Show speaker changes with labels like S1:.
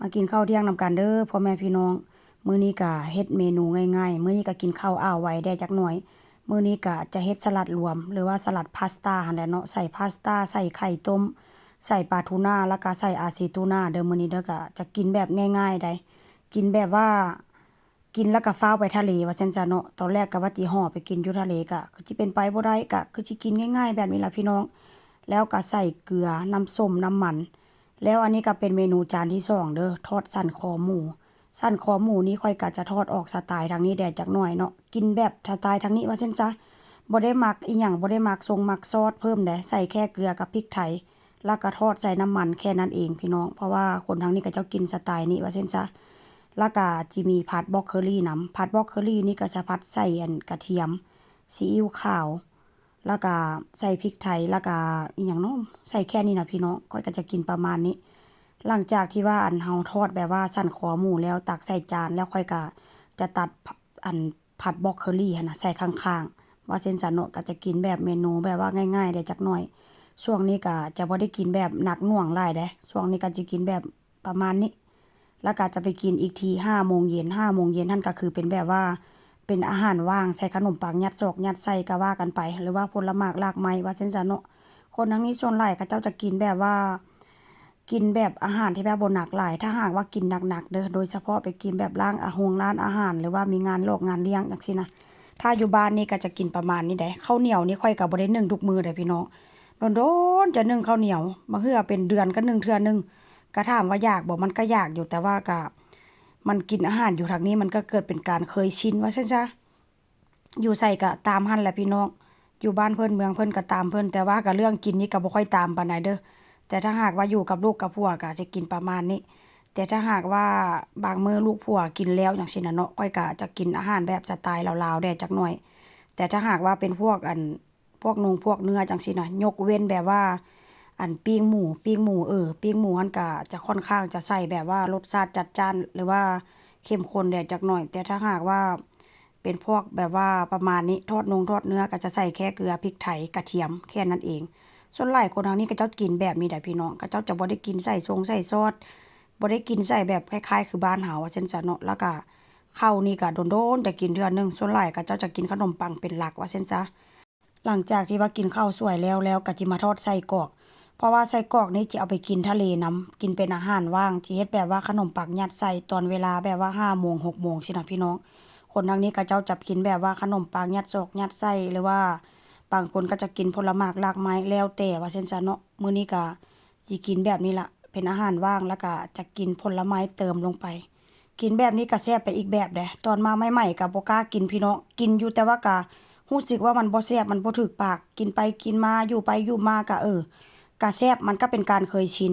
S1: มากินข้าวเที่ยงนำกันเด้อพ่อแม่พี่น้องมื้อนี้ก็เฮ็ดเมนูง่ายๆมื้อนี้ก็กินข้าวอ้าวไว้ได้จักหน่อยมื้อนี้ก็จะเฮ็ดสลัดรวมหรือว่าสลัดพาสต้าหั่นแหละเนาะใส่พาสต้าใส่ไข่ต้มใส่ปลาทูน่าแล้วก็ใส่อาซิตูน่าเด้อมื้อนี้เด้อก็จะกินแบบง่ายๆได้กินแบบว่ากินแล้วก็ฟ้าวไปทะเลว่าซั่นจ้ะเนาะตอนแรกก็ว่าสิฮ้อไปกินอยู่ทะเลก็คือสิเป็นไปบ่ได้ก็คือสิกินง่ายๆแบบนี้ล่ะพี่น้องแล้วก็ใส่เกลือน้ำส้มน้ำมัน แล้วอันนี้ก็เป็นเมนูจานที่2เด้อทอดสันคอหมูสันคอหมูนี้ค่อยก็จะทอดออกสไตล์ทางนี้แดดจักหน่อยเนาะกินแบบสไตล์ทางนี้ว่าซั่นซะบ่ได้มักอีหยังบ่ได้มักทรงมักซอสเพิ่มใดใส่แค่เกลือกับพริกไทยแล้วก็ทอดใส่น้ำมันแค่นั้นเองพี่น้องเพราะว่าคนทางนี้ก็เจ้ากินสไตล์นี้ว่าซั่นซะแล้วก็จิมีผัดบรอกโคลีนำผัดบรอกโคลีนี่ก็จะผัดใส่อันกระเทียมซีอิ๊วขาวแล้วก็ใส่พริกไทยแล้วก็อีหยังเนาะใส่แค่นี้น่ะพี่น้องข้อยก็จะกินประมาณนี้ หลังจากที่ว่าอันเฮาทอดแบบว่าสั่นคอหมูแล้วตักใส่จานแล้วค่อยก็จะตัดอันผัดบรอกโคลีหั่นน่ะใส่ข้างๆว่าเส้นสะเนาะก็จะกินแบบเมนูแบบว่าง่ายๆได้จักหน่อยช่วงนี้ก็จะบ่ได้กินแบบหนักหน่วงหลายเด้ช่วงนี้ก็จะกินแบบประมาณนี้แล้วก็จะไปกินอีกที5โมงเย็น5โมงเย็นนั่นก็คือเป็นแบบว่าเป็นอาหารว่างใส่ขนมปังยัดซอกยัดไส้ก็ว่ากันไปหรือว่าผลหมากรากไม้ว่าเส้นสะเนาะคนทางนี้ส่วนหลายเขาเจ้าจะกินแบบว่า กินแบบอาหารที่แบบบ่หนักหลายถ้าหากว่ากินหนักๆเด้อโดยเฉพาะไปกินแบบร้านอาหารหรือว่ามีงานโลกงานเลี้ยงจังซี่นะถ้าอยู่บ้านนี่ก็จะกินประมาณนี้เด้ข้าวเหนียวนี่ค่อยก็บ่ได้นึ่งทุกมื้อเด้พี่น้องโดนๆจะนึ่งข้าวเหนียวบางเทื่อเป็นเดือนก็นึ่งเทื่อหนึงก็ถามว่าอยากบ่มันก็อยากอยู่แต่ว่าก็มันกินอาหารอยู่ทางนี้มันก็เกิดเป็นการเคยชินว่าซั่นซะอยู่ไสก็ตามหั้นแหละพี่น้องอยู่บ้านเพิ่นเมืองเพิ่นก็ตามเพิ่นแต่ว่าก็เรื่องกินนี่ก็บ่ค่อยตามปานใดเด้อ แต่ถ้าหากว่าอยู่กับลูกกับผัวก็จะกินประมาณนี้แต่ถ้าหากว่าบางมื้อลูกผัวกินแล้วจังซี้น่ะเนาะข้อยก็จะกินอาหารแบบสไตล์ลาวๆแหน่จักหน่อยแต่ถ้าหากว่าเป็นพวกพวกพวกเนื้อจังซี้น่ะยกเว้นแบบว่าปิ้งหมูปิ้งหมูมันก็จะค่อนข้างจะใส่แบบว่ารสชาติจัดจ้านหรือว่าเข้มข้นแหน่จักหน่อยแต่ถ้าหากว่าเป็นพวกแบบว่าประมาณนี้ทอดเนื้อก็จะใส่แค่เกลือพริกไทยกระเทียมแค่นั้นเอง ส่วนหลายคนทางนี้เขาเจ้ากินแบบนี้แหละพี่น้องเขาเจ้าจะบ่ได้กินใส่ใส่ซอสบ่ได้กินใส่แบบคล้ายๆคือบ้านเฮาว่าซั่นซะเนาะแล้วก็ข้าวนี่ก็โดนๆจะกินเทื่อหนึงส่วนหลายเขาเจ้าจะกินขนมปังเป็นหลักว่าซั่นซะหลังจากที่ว่ากินข้าวสวยแล้วก็จิมาทอดไส้กรอกเพราะว่าไส้กรอกนี่จิเอาไปกินทะเลนำกินเป็นอาหารว่างจิเฮ็ดแบบว่าขนมปังยัดใส่ตอนเวลาแบบว่า5โมง6โมงสินะพี่น้องคนทางนี้เขาเจ้าจะกินแบบว่าขนมปังยัดซอกยัดไส้หรือว่า บางคนก็จะกินผลหมากรากไม้แล้วแต่ว่าซั่นซะเนาะมื้อนี้ก็สิกินแบบนี้ล่ะเป็นอาหารว่างแล้วก็จะกินผลไม้เติมลงไปกินแบบนี้ก็แซ่บไปอีกแบบเดะตอนมาใหม่ๆก็บ่กล้ากินพี่น้องกินอยู่แต่ว่าก็รู้สึกว่ามันบ่แซ่บมันบ่ถูกปากกินไปกินมาอยู่ไปอยู่มาก็ก็แซ่บมันก็เป็นการเคยชิน